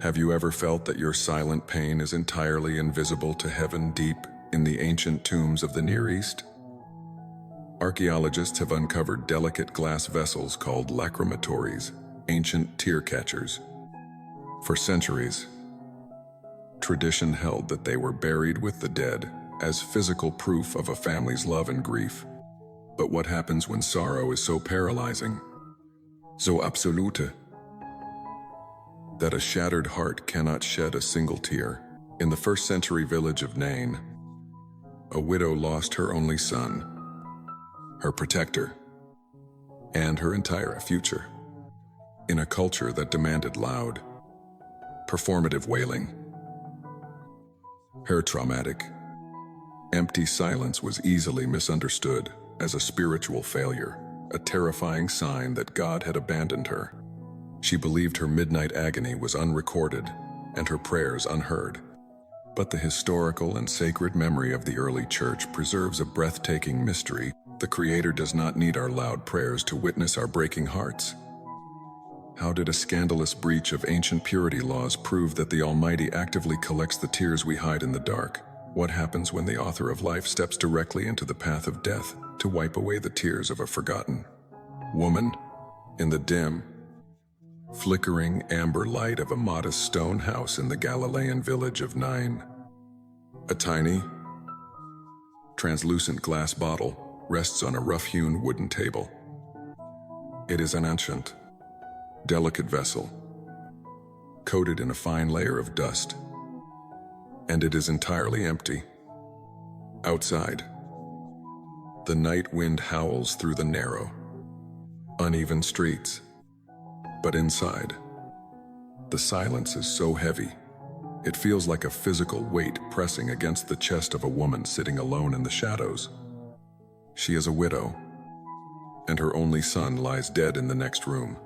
Have you ever felt that your silent pain is entirely invisible to heaven deep in the ancient tombs of the Near East? Archaeologists have uncovered delicate glass vessels called lacrimatories, ancient tear catchers. For centuries, tradition held that they were buried with the dead as physical proof of a family's love and grief. But what happens when sorrow is so paralyzing, so absolute, that a shattered heart cannot shed a single tear? In the first-century village of Nain, a widow lost her only son, her protector, and her entire future. In a culture that demanded loud, performative wailing, her traumatic, empty silence was easily misunderstood as a spiritual failure, a terrifying sign that God had abandoned her. She believed her midnight agony was unrecorded and her prayers unheard. But the historical and sacred memory of the early church preserves a breathtaking mystery. The Creator does not need our loud prayers to witness our breaking hearts. How did a scandalous breach of ancient purity laws prove that the Almighty actively collects the tears we hide in the dark? What happens when the author of life steps directly into the path of death to wipe away the tears of a forgotten woman? In the dim, flickering amber light of a modest stone house in the Galilean village of Nain, a tiny, translucent glass bottle rests on a rough-hewn wooden table. It is an ancient, delicate vessel, coated in a fine layer of dust, and it is entirely empty. Outside, the night wind howls through the narrow, uneven streets. But inside, the silence is so heavy, it feels like a physical weight pressing against the chest of a woman sitting alone in the shadows. She is a widow, and her only son lies dead in the next room.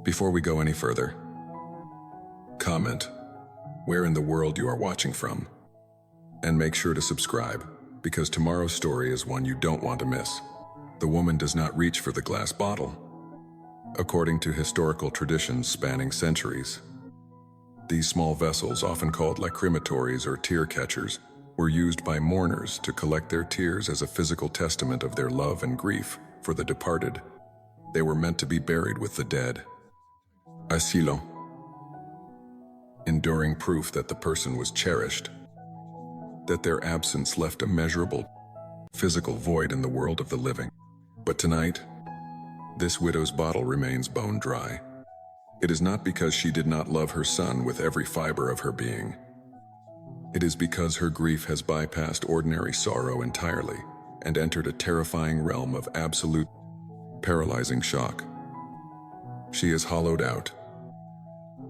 Before we go any further, comment where in the world you are watching from, and make sure to subscribe, because tomorrow's story is one you don't want to miss. The woman does not reach for the glass bottle. According to historical traditions spanning centuries, these small vessels, often called lacrimatories or tear catchers, were used by mourners to collect their tears as a physical testament of their love and grief for the departed. They were meant to be buried with the dead. Asilo, enduring proof that the person was cherished, that their absence left a measurable, physical void in the world of the living. But tonight, this widow's bottle remains bone dry. It is not because she did not love her son with every fiber of her being. It is because her grief has bypassed ordinary sorrow entirely and entered a terrifying realm of absolute, paralyzing shock. She is hollowed out,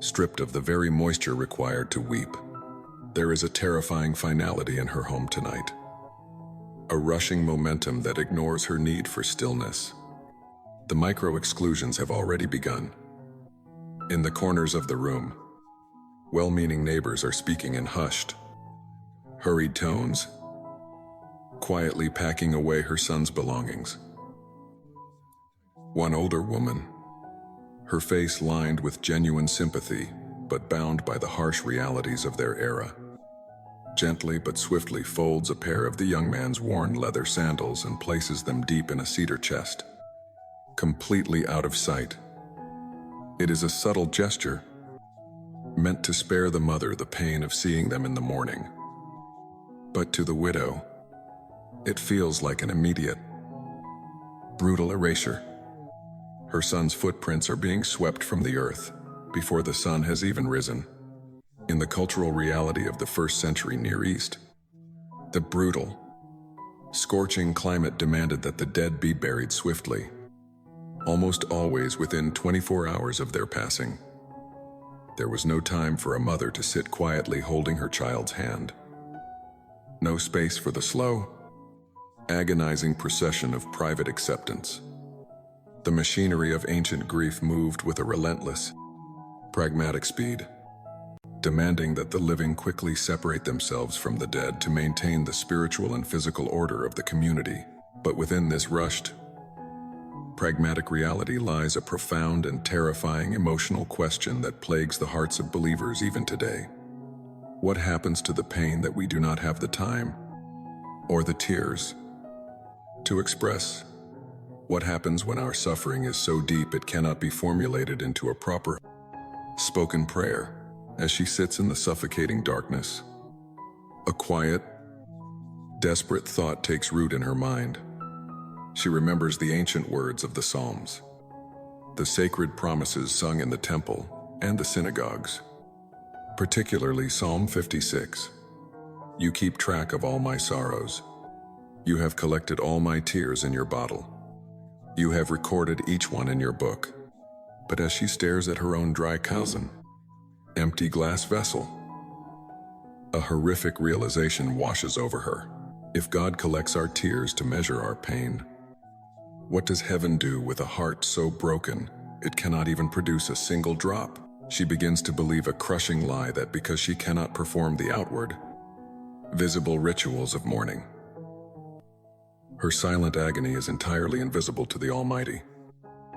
stripped of the very moisture required to weep. There is a terrifying finality in her home tonight, a rushing momentum that ignores her need for stillness. The micro-exclusions have already begun. In the corners of the room, well-meaning neighbors are speaking in hushed, hurried tones, quietly packing away her son's belongings. One older woman, her face lined with genuine sympathy, but bound by the harsh realities of their era, gently but swiftly folds a pair of the young man's worn leather sandals and places them deep in a cedar chest, completely out of sight. It is a subtle gesture, meant to spare the mother the pain of seeing them in the morning. But to the widow, it feels like an immediate, brutal erasure. Her son's footprints are being swept from the earth before the sun has even risen. In the cultural reality of the first-century Near East, the brutal, scorching climate demanded that the dead be buried swiftly, almost always within 24 hours of their passing. There was no time for a mother to sit quietly holding her child's hand. No space for the slow, agonizing procession of private acceptance. The machinery of ancient grief moved with a relentless, pragmatic speed, demanding that the living quickly separate themselves from the dead to maintain the spiritual and physical order of the community. But within this rushed, pragmatic reality lies a profound and terrifying emotional question that plagues the hearts of believers even today. What happens to the pain that we do not have the time or the tears to express? What happens when our suffering is so deep it cannot be formulated into a proper spoken prayer? As she sits in the suffocating darkness, a quiet, desperate thought takes root in her mind. She remembers the ancient words of the Psalms, the sacred promises sung in the temple and the synagogues, particularly Psalm 56. You keep track of all my sorrows. You have collected all my tears in your bottle. You have recorded each one in your book. But as she stares at her own dry cousin, empty glass vessel, a horrific realization washes over her. If God collects our tears to measure our pain, what does heaven do with a heart so broken it cannot even produce a single drop? She begins to believe a crushing lie that because she cannot perform the outward, visible rituals of mourning, her silent agony is entirely invisible to the Almighty.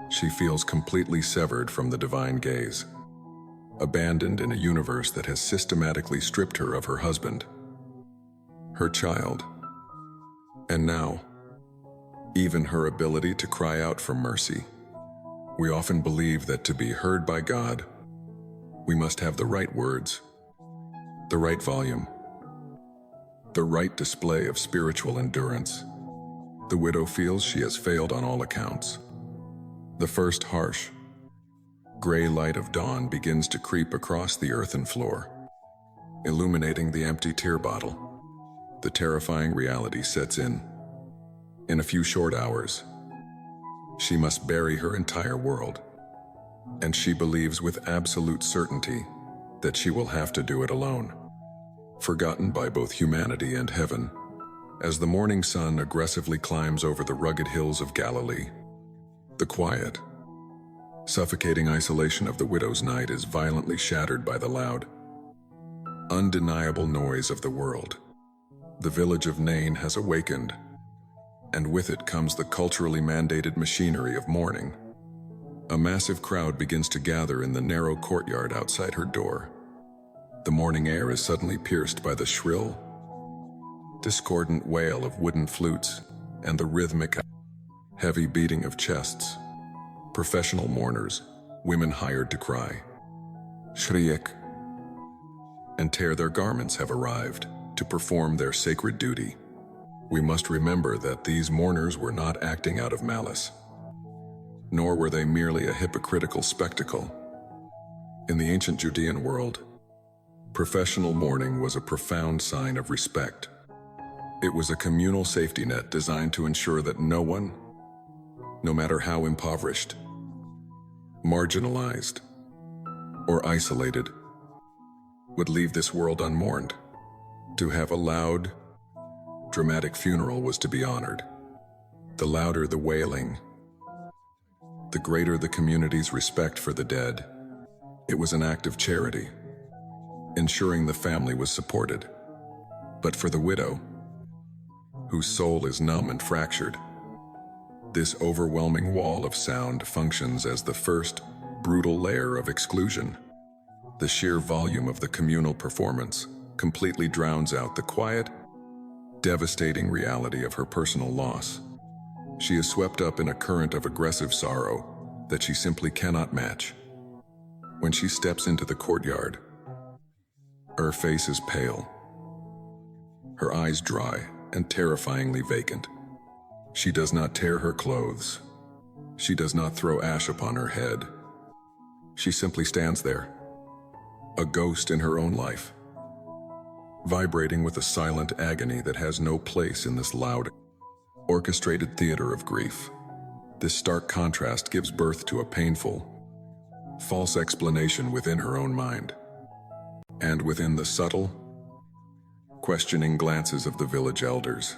She feels completely severed from the divine gaze, abandoned in a universe that has systematically stripped her of her husband, her child, and now, even her ability to cry out for mercy. We often believe that to be heard by God, we must have the right words, the right volume, the right display of spiritual endurance. The widow feels she has failed on all accounts. The first harsh, gray light of dawn begins to creep across the earthen floor, illuminating the empty tear bottle. The terrifying reality sets in. In a few short hours, she must bury her entire world, and she believes with absolute certainty that she will have to do it alone, forgotten by both humanity and heaven. As the morning sun aggressively climbs over the rugged hills of Galilee, the quiet, suffocating isolation of the widow's night is violently shattered by the loud, undeniable noise of the world. The village of Nain has awakened, and with it comes the culturally mandated machinery of mourning. A massive crowd begins to gather in the narrow courtyard outside her door. The morning air is suddenly pierced by the shrill, discordant wail of wooden flutes and the rhythmic, heavy beating of chests. Professional mourners, women hired to cry, shriek, and tear their garments have arrived to perform their sacred duty. We must remember that these mourners were not acting out of malice, nor were they merely a hypocritical spectacle. In the ancient Judean world, professional mourning was a profound sign of respect. It was a communal safety net designed to ensure that no one, no matter how impoverished, marginalized, or isolated, would leave this world unmourned. To have a loud, dramatic funeral was to be honored. The louder the wailing, the greater the community's respect for the dead. It was an act of charity, ensuring the family was supported. But for the widow, whose soul is numb and fractured, this overwhelming wall of sound functions as the first, brutal layer of exclusion. The sheer volume of the communal performance completely drowns out the quiet, devastating reality of her personal loss. She is swept up in a current of aggressive sorrow that she simply cannot match. When she steps into the courtyard, her face is pale, her eyes dry and terrifyingly vacant. She does not tear her clothes. She does not throw ash upon her head. She simply stands there, a ghost in her own life, vibrating with a silent agony that has no place in this loud, orchestrated theater of grief. This stark contrast gives birth to a painful, false explanation within her own mind, and within the subtle, questioning glances of the village elders.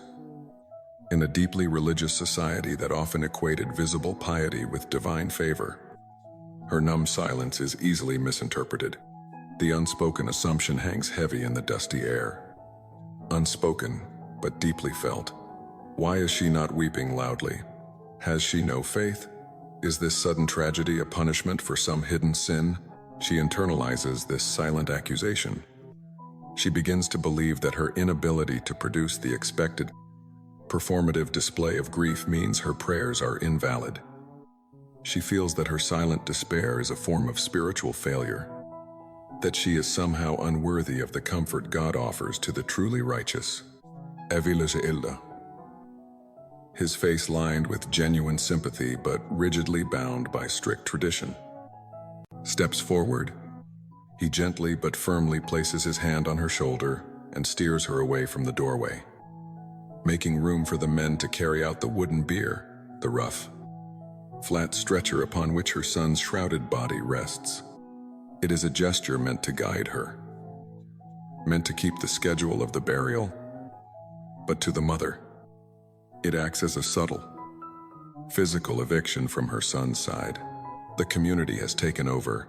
In a deeply religious society that often equated visible piety with divine favor, her numb silence is easily misinterpreted. The unspoken assumption hangs heavy in the dusty air. Unspoken, but deeply felt. Why is she not weeping loudly? Has she no faith? Is this sudden tragedy a punishment for some hidden sin? She internalizes this silent accusation. She begins to believe that her inability to produce the expected performative display of grief means her prayers are invalid. She feels that her silent despair is a form of spiritual failure, that she is somehow unworthy of the comfort God offers to the truly righteous. His face lined with genuine sympathy but rigidly bound by strict tradition. Steps forward. He gently but firmly places his hand on her shoulder and steers her away from the doorway, making room for the men to carry out the wooden bier, the rough, flat stretcher upon which her son's shrouded body rests. It is a gesture meant to guide her, meant to keep the schedule of the burial, but to the mother, it acts as a subtle, physical eviction from her son's side. The community has taken over.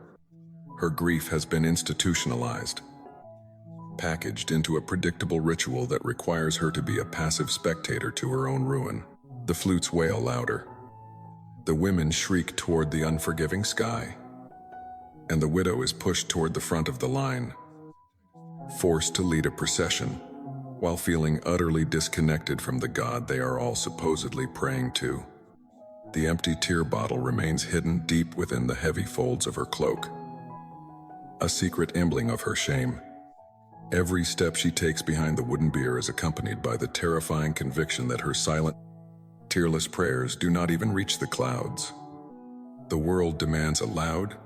Her grief has been institutionalized, packaged into a predictable ritual that requires her to be a passive spectator to her own ruin. The flutes wail louder. The women shriek toward the unforgiving sky, and the widow is pushed toward the front of the line, forced to lead a procession, while feeling utterly disconnected from the God they are all supposedly praying to. The empty tear bottle remains hidden deep within the heavy folds of her cloak, a secret emblem of her shame. Every step she takes behind the wooden bier is accompanied by the terrifying conviction that her silent, tearless prayers do not even reach the clouds. The world demands a loud,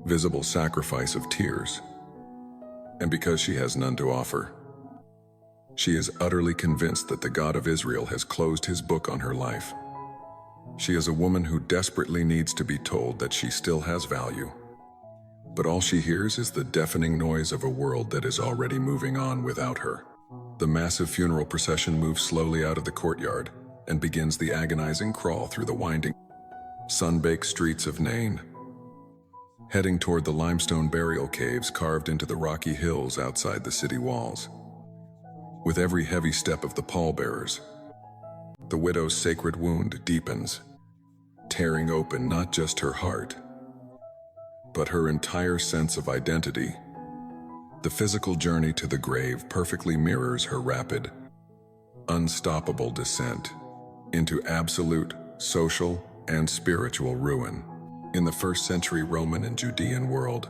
visible sacrifice of tears, and because she has none to offer, she is utterly convinced that the God of Israel has closed his book on her life. She is a woman who desperately needs to be told that she still has value. But all she hears is the deafening noise of a world that is already moving on without her. The massive funeral procession moves slowly out of the courtyard and begins the agonizing crawl through the winding, sun-baked streets of Nain, heading toward the limestone burial caves carved into the rocky hills outside the city walls. With every heavy step of the pallbearers, the widow's sacred wound deepens, tearing open not just her heart, but her entire sense of identity. The physical journey to the grave perfectly mirrors her rapid, unstoppable descent into absolute social and spiritual ruin. In the first century Roman and Judean world,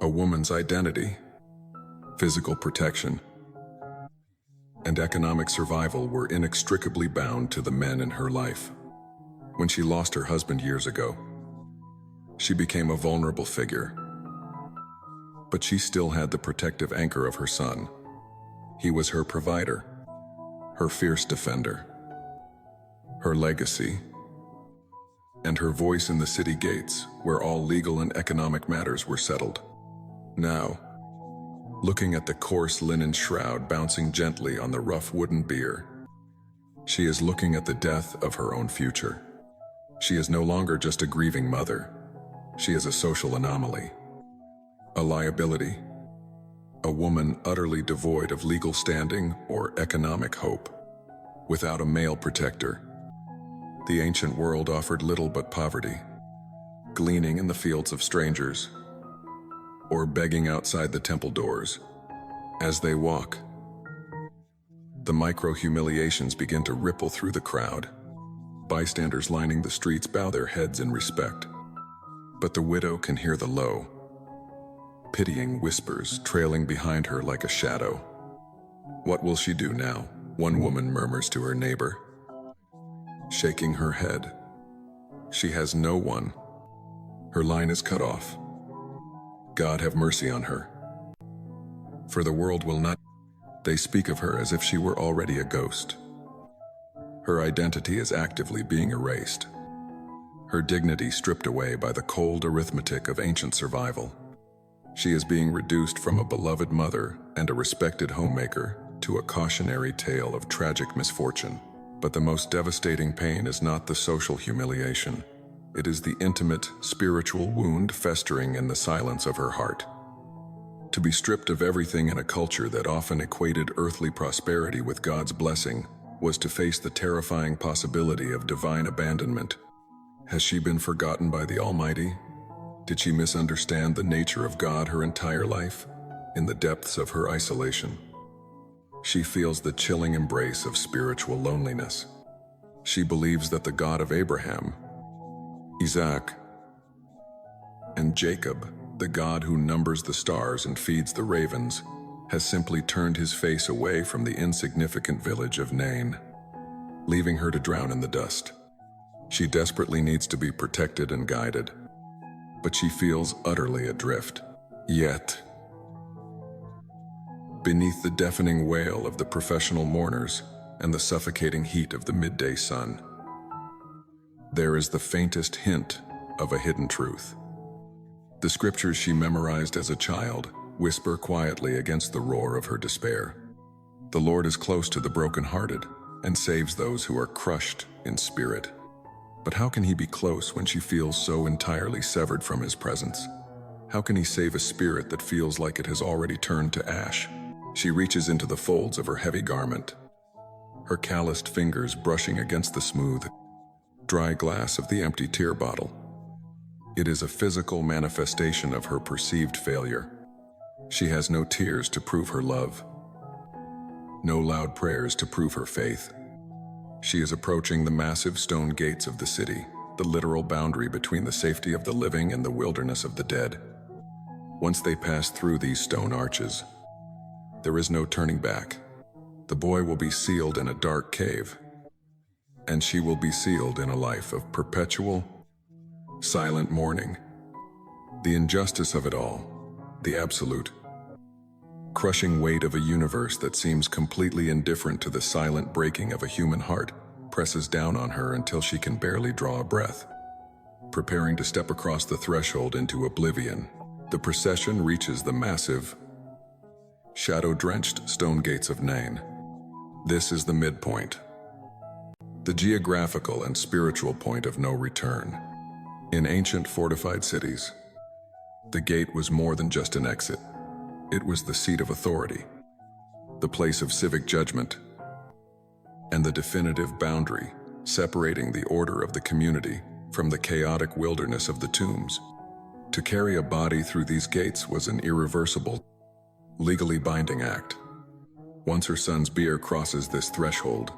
a woman's identity, physical protection, and economic survival were inextricably bound to the men in her life. When she lost her husband years ago, she became a vulnerable figure. But she still had the protective anchor of her son. He was her provider, her fierce defender, her legacy, and her voice in the city gates where all legal and economic matters were settled. Now, looking at the coarse linen shroud bouncing gently on the rough wooden bier, she is looking at the death of her own future. She is no longer just a grieving mother. She is a social anomaly, a liability, a woman utterly devoid of legal standing or economic hope. Without a male protector, the ancient world offered little but poverty, gleaning in the fields of strangers, or begging outside the temple doors. As they walk, the micro-humiliations begin to ripple through the crowd. Bystanders lining the streets bow their heads in respect. But the widow can hear the low, pitying whispers trailing behind her like a shadow. What will she do now? One woman murmurs to her neighbor, shaking her head. She has no one. Her line is cut off. God have mercy on her. For the world will not. They speak of her as if she were already a ghost. Her identity is actively being erased, her dignity stripped away by the cold arithmetic of ancient survival. She is being reduced from a beloved mother and a respected homemaker to a cautionary tale of tragic misfortune. But the most devastating pain is not the social humiliation. It is the intimate, spiritual wound festering in the silence of her heart. To be stripped of everything in a culture that often equated earthly prosperity with God's blessing was to face the terrifying possibility of divine abandonment. Has she been forgotten by the Almighty? Did she misunderstand the nature of God her entire life? In the depths of her isolation, she feels the chilling embrace of spiritual loneliness. She believes that the God of Abraham, Isaac, and Jacob, the God who numbers the stars and feeds the ravens, has simply turned his face away from the insignificant village of Nain, leaving her to drown in the dust. She desperately needs to be protected and guided, but she feels utterly adrift. Yet, beneath the deafening wail of the professional mourners and the suffocating heat of the midday sun, there is the faintest hint of a hidden truth. The scriptures she memorized as a child whisper quietly against the roar of her despair. The Lord is close to the brokenhearted and saves those who are crushed in spirit. But how can he be close when she feels so entirely severed from his presence? How can he save a spirit that feels like it has already turned to ash? She reaches into the folds of her heavy garment, her calloused fingers brushing against the smooth, dry glass of the empty tear bottle. It is a physical manifestation of her perceived failure. She has no tears to prove her love, no loud prayers to prove her faith. She is approaching the massive stone gates of the city, the literal boundary between the safety of the living and the wilderness of the dead. Once they pass through these stone arches, there is no turning back. The boy will be sealed in a dark cave, and she will be sealed in a life of perpetual, silent mourning. The injustice of it all, the absolute, crushing weight of a universe that seems completely indifferent to the silent breaking of a human heart, presses down on her until she can barely draw a breath. Preparing to step across the threshold into oblivion, the procession reaches the massive, shadow-drenched stone gates of Nain. This is the midpoint, the geographical and spiritual point of no return. In ancient fortified cities, the gate was more than just an exit. It was the seat of authority, the place of civic judgment, and the definitive boundary separating the order of the community from the chaotic wilderness of the tombs. To carry a body through these gates was an irreversible, legally binding act. Once her son's bier crosses this threshold,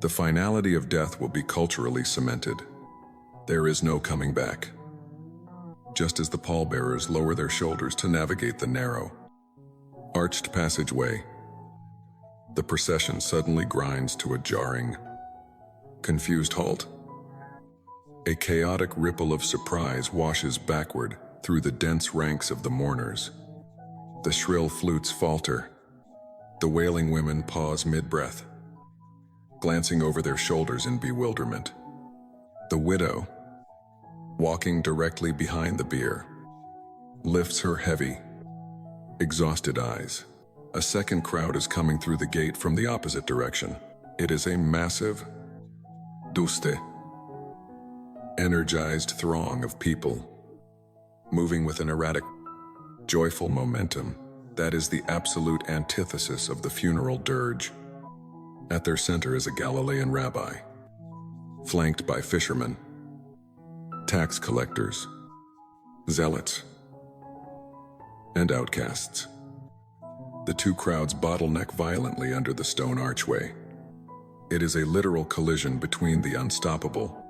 the finality of death will be culturally cemented. There is no coming back. Just as the pallbearers lower their shoulders to navigate the narrow, arched passageway, the procession suddenly grinds to a jarring, confused halt. A chaotic ripple of surprise washes backward through the dense ranks of the mourners. The shrill flutes falter. The wailing women pause mid-breath, glancing over their shoulders in bewilderment. The widow, walking directly behind the bier, lifts her heavy, exhausted eyes. A second crowd is coming through the gate from the opposite direction. It is a massive, duste, energized throng of people, moving with an erratic, joyful momentum that is the absolute antithesis of the funeral dirge. At their center is a Galilean rabbi, flanked by fishermen, tax collectors, zealots, and outcasts. The two crowds bottleneck violently under the stone archway. It is a literal collision between the unstoppable,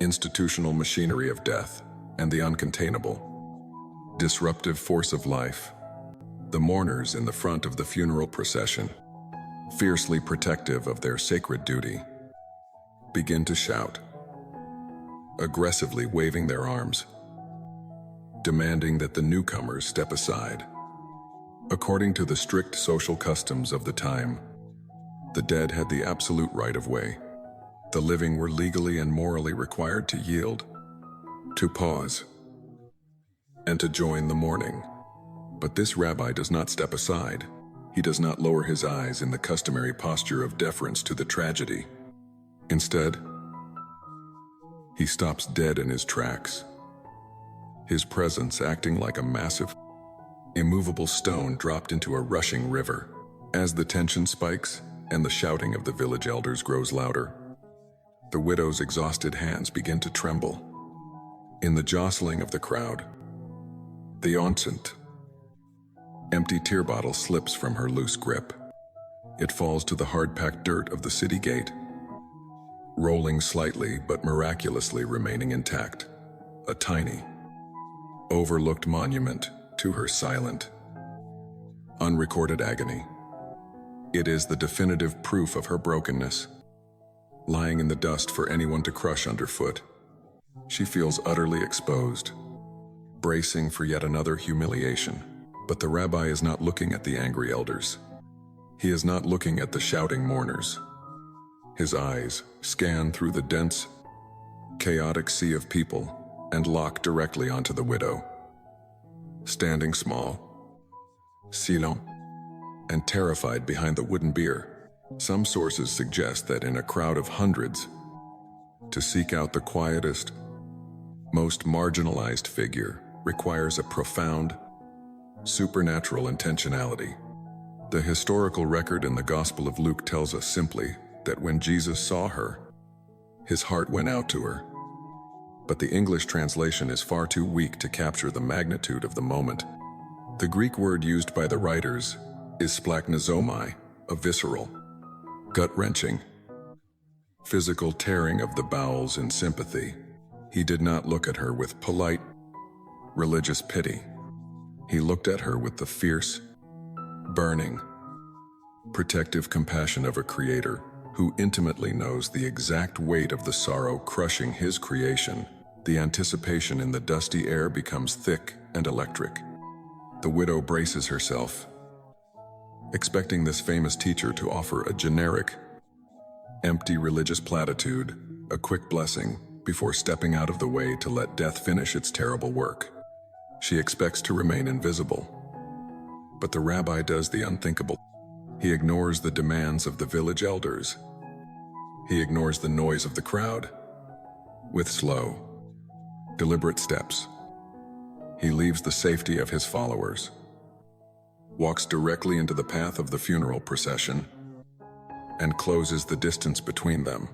institutional machinery of death and the uncontainable, disruptive force of life. The mourners in the front of the funeral procession, fiercely protective of their sacred duty, begin to shout, aggressively waving their arms, demanding that the newcomers step aside. According to the strict social customs of the time, the dead had the absolute right of way. The living were legally and morally required to yield, to pause, and to join the mourning. But this rabbi does not step aside. He does not lower his eyes in the customary posture of deference to the tragedy. Instead, he stops dead in his tracks, his presence acting like a massive, immovable stone dropped into a rushing river. As the tension spikes, and the shouting of the village elders grows louder. The widow's exhausted hands begin to tremble. In the jostling of the crowd, the ancient, empty tear bottle slips from her loose grip. It falls to the hard-packed dirt of the city gate, rolling slightly but miraculously remaining intact. A tiny, overlooked monument to her silent, unrecorded agony. It is the definitive proof of her brokenness, lying in the dust for anyone to crush underfoot. She feels utterly exposed, bracing for yet another humiliation. But the rabbi is not looking at the angry elders. He is not looking at the shouting mourners. His eyes scan through the dense, chaotic sea of people and lock directly onto the widow. Standing small, silent, and terrified behind the wooden bier, some sources suggest that in a crowd of hundreds, to seek out the quietest, most marginalized figure requires a profound, supernatural intentionality. The historical record in the Gospel of Luke tells us simply that when Jesus saw her, his heart went out to her. But the English translation is far too weak to capture the magnitude of the moment. The Greek word used by the writers is splachnizomai, a visceral, gut-wrenching, physical tearing of the bowels in sympathy. He did not look at her with polite, religious pity. He looked at her with the fierce, burning, protective compassion of a creator who intimately knows the exact weight of the sorrow crushing his creation. The anticipation in the dusty air becomes thick and electric. The widow braces herself, expecting this famous teacher to offer a generic, empty religious platitude, a quick blessing, before stepping out of the way to let death finish its terrible work. She expects to remain invisible. But the rabbi does the unthinkable. He ignores the demands of the village elders. He ignores the noise of the crowd. With slow, deliberate steps, he leaves the safety of his followers, walks directly into the path of the funeral procession, and closes the distance between them.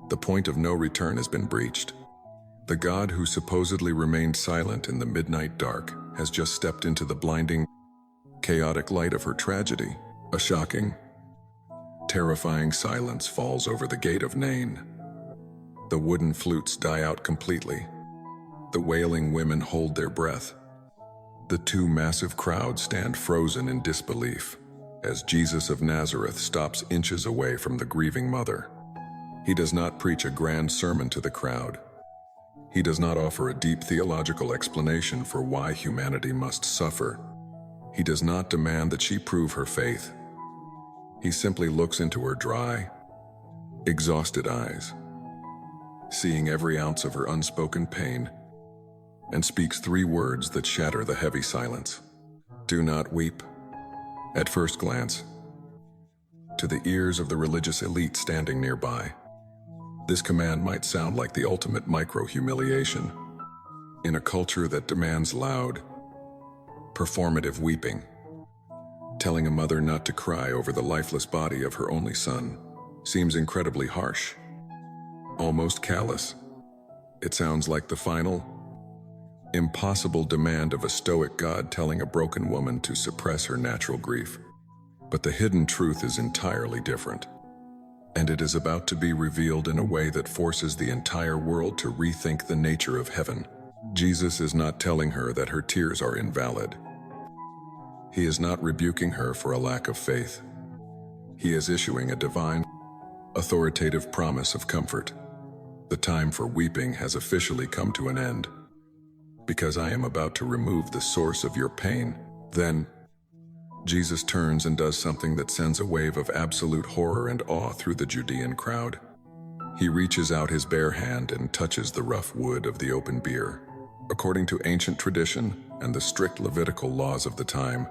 The point of no return has been breached. The God who supposedly remained silent in the midnight dark has just stepped into the blinding, chaotic light of her tragedy. A shocking, terrifying silence falls over the gate of Nain. The wooden flutes die out completely. The wailing women hold their breath. The two massive crowds stand frozen in disbelief as Jesus of Nazareth stops inches away from the grieving mother. He does not preach a grand sermon to the crowd. He does not offer a deep theological explanation for why humanity must suffer. He does not demand that she prove her faith. He simply looks into her dry, exhausted eyes, seeing every ounce of her unspoken pain, and speaks three words that shatter the heavy silence. Do not weep. At first glance, to the ears of the religious elite standing nearby, this command might sound like the ultimate micro-humiliation. In a culture that demands loud, performative weeping, telling a mother not to cry over the lifeless body of her only son seems incredibly harsh, almost callous. It sounds like the final, impossible demand of a stoic God telling a broken woman to suppress her natural grief. But the hidden truth is entirely different, and it is about to be revealed in a way that forces the entire world to rethink the nature of heaven. Jesus is not telling her that her tears are invalid. He is not rebuking her for a lack of faith. He is issuing a divine, authoritative promise of comfort. The time for weeping has officially come to an end, because I am about to remove the source of your pain. Then, Jesus turns and does something that sends a wave of absolute horror and awe through the Judean crowd. He reaches out his bare hand and touches the rough wood of the open bier. According to ancient tradition and the strict Levitical laws of the time,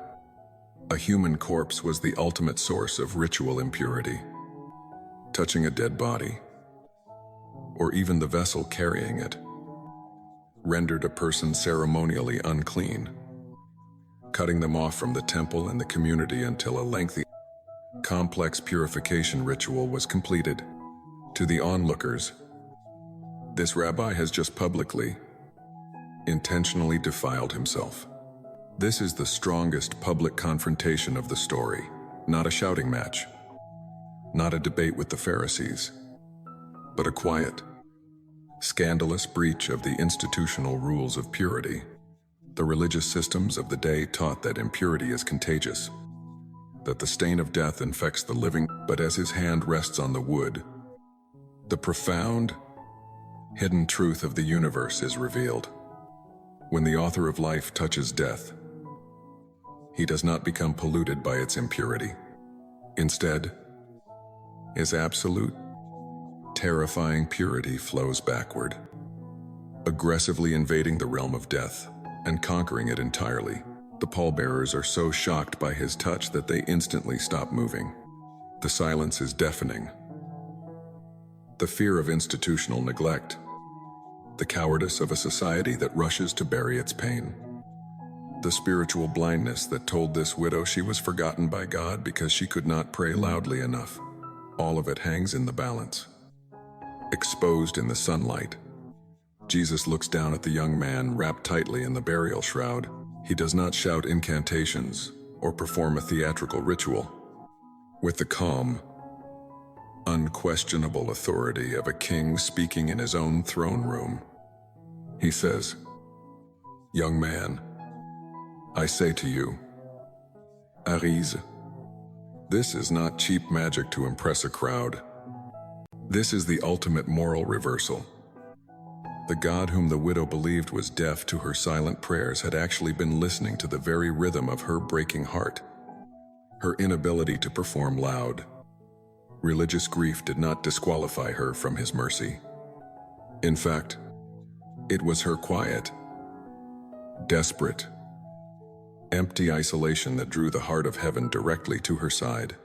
a human corpse was the ultimate source of ritual impurity. Touching a dead body, or even the vessel carrying it, rendered a person ceremonially unclean. Cutting them off from the temple and the community until a lengthy complex purification ritual was completed. To the onlookers, this rabbi has just publicly, intentionally defiled himself. This is the strongest public confrontation of the story, not a shouting match, not a debate with the Pharisees, but a quiet, scandalous breach of the institutional rules of purity. The religious systems of the day taught that impurity is contagious, that the stain of death infects the living, but as his hand rests on the wood, the profound, hidden truth of the universe is revealed. When the author of life touches death, he does not become polluted by its impurity. Instead, his absolute, terrifying purity flows backward, aggressively invading the realm of death and conquering it entirely. The pallbearers are so shocked by his touch that they instantly stop moving. The silence is deafening. The fear of institutional neglect, the cowardice of a society that rushes to bury its pain, the spiritual blindness that told this widow she was forgotten by God because she could not pray loudly enough. All of it hangs in the balance. Exposed in the sunlight, Jesus looks down at the young man wrapped tightly in the burial shroud. He does not shout incantations or perform a theatrical ritual. With the calm, unquestionable authority of a king speaking in his own throne room, he says, "Young man, I say to you, arise." This is not cheap magic to impress a crowd. This is the ultimate moral reversal. The God whom the widow believed was deaf to her silent prayers had actually been listening to the very rhythm of her breaking heart. Her inability to perform loud, religious grief did not disqualify her from his mercy. In fact, it was her quiet, desperate, empty isolation that drew the heart of heaven directly to her side.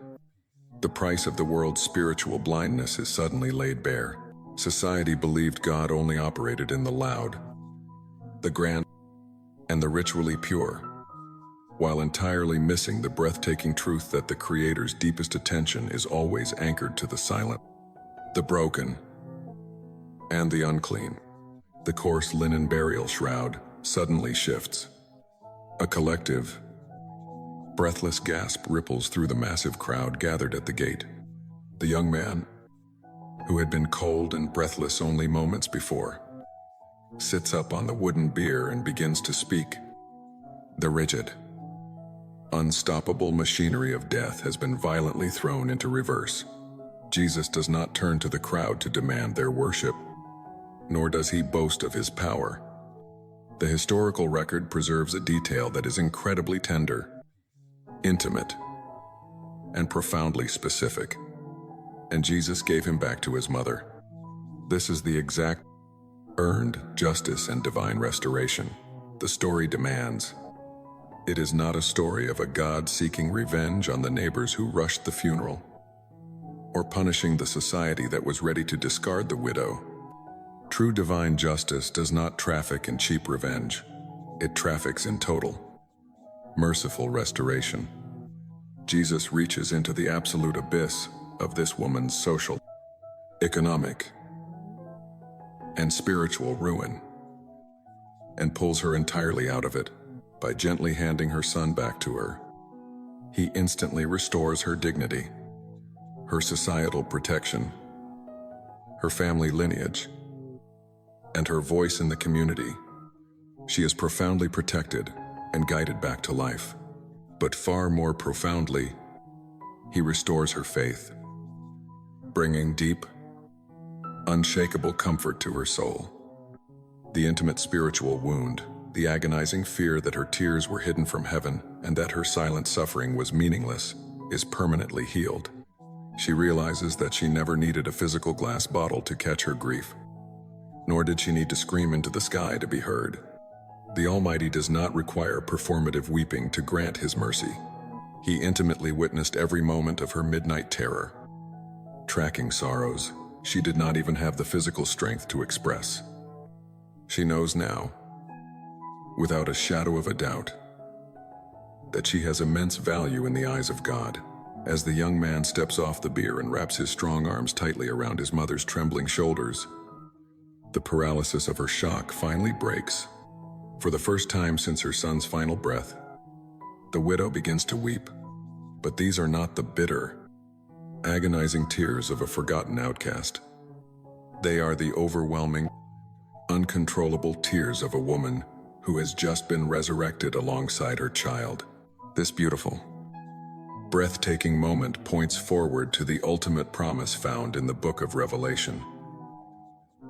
The price of the world's spiritual blindness is suddenly laid bare. Society believed God only operated in the loud, the grand, and the ritually pure, while entirely missing the breathtaking truth that the Creator's deepest attention is always anchored to the silent, the broken, and the unclean. The coarse linen burial shroud suddenly shifts. A collective, breathless gasp ripples through the massive crowd gathered at the gate. The young man, who had been cold and breathless only moments before, sits up on the wooden bier and begins to speak. The rigid, unstoppable machinery of death has been violently thrown into reverse. Jesus does not turn to the crowd to demand their worship, nor does he boast of his power. The historical record preserves a detail that is incredibly tender, intimate, and profoundly specific. And Jesus gave him back to his mother. This is the exact earned justice and divine restoration the story demands. It is not a story of a God seeking revenge on the neighbors who rushed the funeral, or punishing the society that was ready to discard the widow. True divine justice does not traffic in cheap revenge. It traffics in total, merciful restoration. Jesus reaches into the absolute abyss of this woman's social, economic, and spiritual ruin, and pulls her entirely out of it by gently handing her son back to her. He instantly restores her dignity, her societal protection, her family lineage, and her voice in the community. She is profoundly protected and guided back to life. But far more profoundly, he restores her faith, bringing deep, unshakable comfort to her soul. The intimate spiritual wound, the agonizing fear that her tears were hidden from heaven and that her silent suffering was meaningless, is permanently healed. She realizes that she never needed a physical glass bottle to catch her grief, nor did she need to scream into the sky to be heard. The Almighty does not require performative weeping to grant his mercy. He intimately witnessed every moment of her midnight terror, tracking sorrows she did not even have the physical strength to express. She knows now, without a shadow of a doubt, that she has immense value in the eyes of God, As the young man steps off the bier and wraps his strong arms tightly around his mother's trembling shoulders, the paralysis of her shock finally breaks. For the first time since her son's final breath, the widow begins to weep. But these are not the bitter, agonizing tears of a forgotten outcast. They are the overwhelming, uncontrollable tears of a woman who has just been resurrected alongside her child. This beautiful, breathtaking moment points forward to the ultimate promise found in the book of Revelation,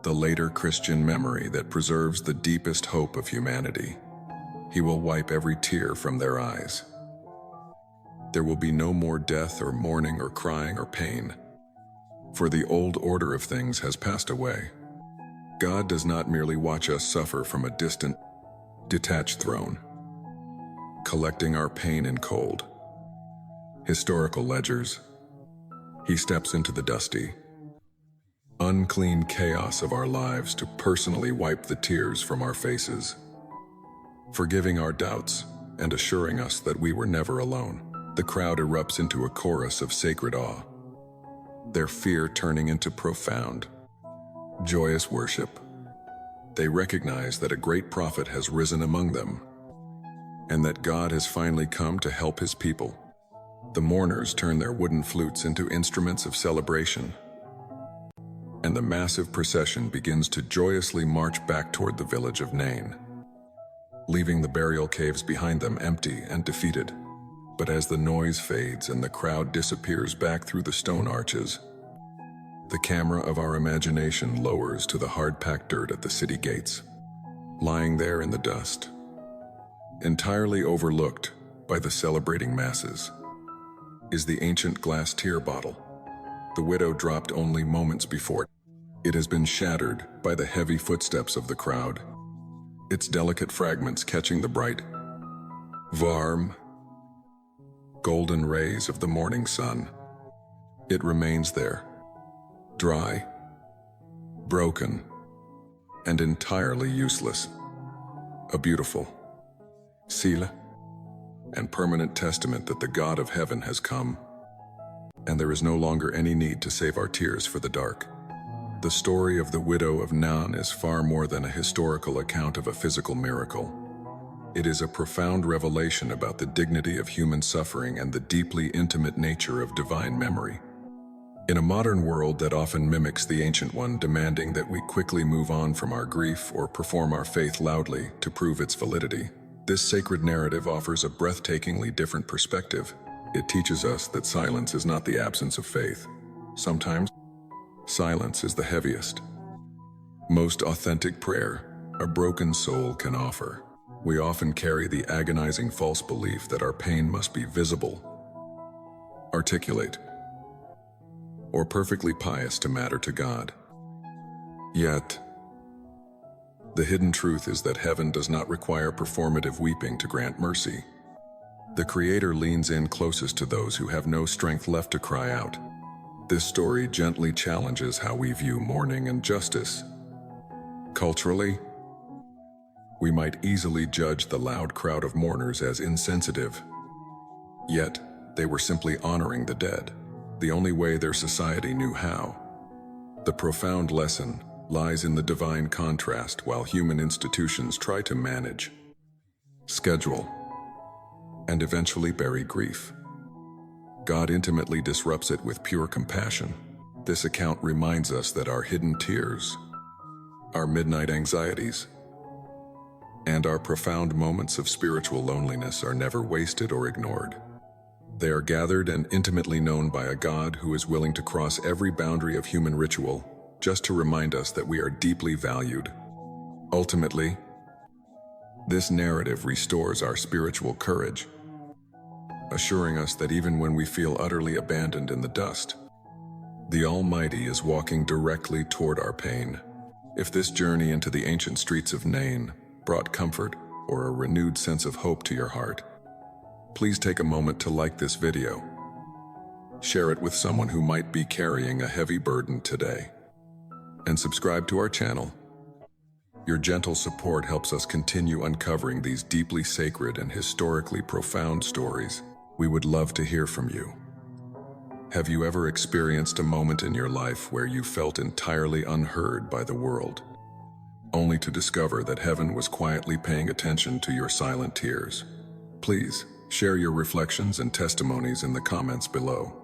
the later Christian memory that preserves the deepest hope of humanity. He will wipe every tear from their eyes. There will be no more death or mourning or crying or pain, for the old order of things has passed away. God does not merely watch us suffer from a distant, detached throne, collecting our pain in cold, historical ledgers. He steps into the dusty, unclean chaos of our lives to personally wipe the tears from our faces, forgiving our doubts and assuring us that we were never alone. The crowd erupts into a chorus of sacred awe, their fear turning into profound, joyous worship. They recognize that a great prophet has risen among them, and that God has finally come to help his people. The mourners turn their wooden flutes into instruments of celebration, and the massive procession begins to joyously march back toward the village of Nain, leaving the burial caves behind them empty and defeated. But as the noise fades and the crowd disappears back through the stone arches, the camera of our imagination lowers to the hard-packed dirt at the city gates. Lying there in the dust, entirely overlooked by the celebrating masses, is the ancient glass tear bottle the widow dropped only moments before. It has been shattered by the heavy footsteps of the crowd, its delicate fragments catching the bright, warm, golden rays of the morning sun. It remains there, dry, broken, and entirely useless. A beautiful, seal, and permanent testament that the God of heaven has come, and there is no longer any need to save our tears for the dark. The story of the widow of Nain is far more than a historical account of a physical miracle. It is a profound revelation about the dignity of human suffering and the deeply intimate nature of divine memory. In a modern world that often mimics the ancient one, demanding that we quickly move on from our grief or perform our faith loudly to prove its validity, this sacred narrative offers a breathtakingly different perspective. It teaches us that silence is not the absence of faith. Sometimes, silence is the heaviest, most authentic prayer a broken soul can offer. We often carry the agonizing false belief that our pain must be visible, articulate, or perfectly pious to matter to God. Yet, the hidden truth is that heaven does not require performative weeping to grant mercy. The Creator leans in closest to those who have no strength left to cry out. This story gently challenges how we view mourning and justice. Culturally, we might easily judge the loud crowd of mourners as insensitive. Yet, they were simply honoring the dead, the only way their society knew how. The profound lesson lies in the divine contrast while human institutions try to manage, schedule, and eventually bury grief. God intimately disrupts it with pure compassion. This account reminds us that our hidden tears, our midnight anxieties, and our profound moments of spiritual loneliness are never wasted or ignored. They are gathered and intimately known by a God who is willing to cross every boundary of human ritual just to remind us that we are deeply valued. Ultimately, this narrative restores our spiritual courage, assuring us that even when we feel utterly abandoned in the dust, the Almighty is walking directly toward our pain. If this journey into the ancient streets of Nain brought comfort or a renewed sense of hope to your heart, please take a moment to like this video. Share it with someone who might be carrying a heavy burden today. And subscribe to our channel. Your gentle support helps us continue uncovering these deeply sacred and historically profound stories. We would love to hear from you. Have you ever experienced a moment in your life where you felt entirely unheard by the world, only to discover that heaven was quietly paying attention to your silent tears? Please share your reflections and testimonies in the comments below,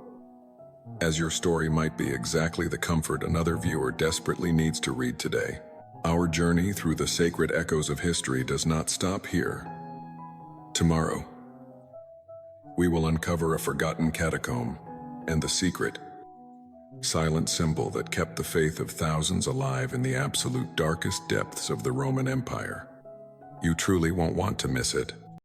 as your story might be exactly the comfort another viewer desperately needs to read today. Our journey through the sacred echoes of history does not stop here. Tomorrow, we will uncover a forgotten catacomb and the secret, silent symbol that kept the faith of thousands alive in the absolute darkest depths of the Roman Empire. You truly won't want to miss it.